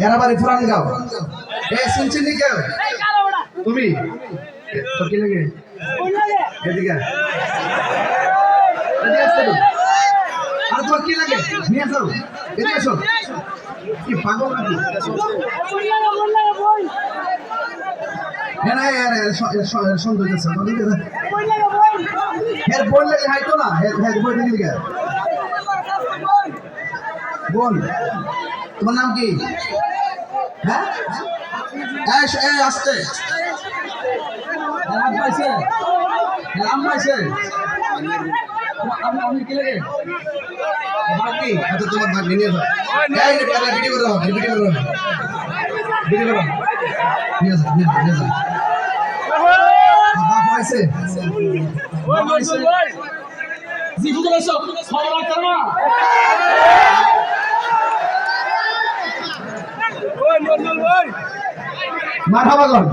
এরা বাড়ি পুরান গাঁও শুনছেন নি কেউ তুমি তো কি লাগে এদিকে আর তোমার কি লাগে নিয়ে আসো এদিকে আসো কি পাগল নাকি সন্দেহ এর বই লাগে হাইতো না বই দিকে বোন তোমার নাম কি হ্যাঁ আসতে আপনি কি লাগে বাকি আচ্ছা তোমার ভাগ নিয়ে যাও ভিডিও করো ভিডিও করো ভিডিও করো নিয়ে যাও নিয়ে যাও বাবা আছে বাবা আছে জিবু তো এসো সবার করবা ওই নরমাল ভাই মারহাবা কর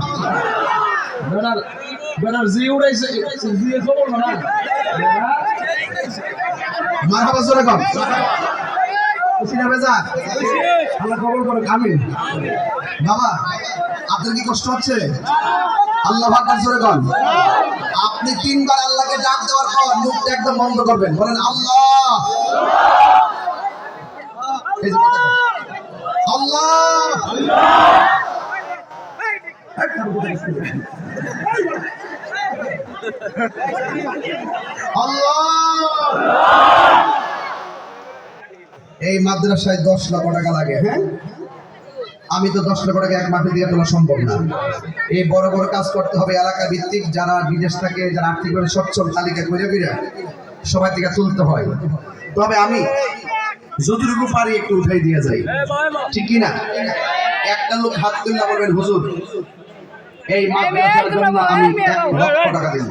বেটার জি উড়াইছে জি এ খবর না মারহাবা জোরে কর খুশি না বেজা আল্লাহ কবুল করুক আমিন বাবা আপনার কি কষ্ট হচ্ছে আল্লাহ আকবার জোরে কর আপনি তিনবার আল্লাহকে ডাক দেওয়ার পর মুখটা একদম বন্ধ করবেন বলেন আল্লাহ এই যে কথা আল্লাহ এই মাদ্রাসায় 10 লক্ষ টাকা লাগে হ্যাঁ আমি তো 10 লক্ষ টাকা এক মাসে দিয়ে তোলা সম্ভব না এই বড় বড় কাজ করতে হবে এলাকা ভিত্তিক যারা বিদেশ থেকে যারা আর্থিকভাবে সচ্ছল তালিকা করে সবাই থেকে তুলতে হয় তবে আমি যতটুকু পারি একটু উঠাই দিয়ে যাই ঠিক কি না একটা লোক হাত তুললে বলবেন হুজুর এই মাদ্রাসার জন্য আমি 1 লক্ষ টাকা দেব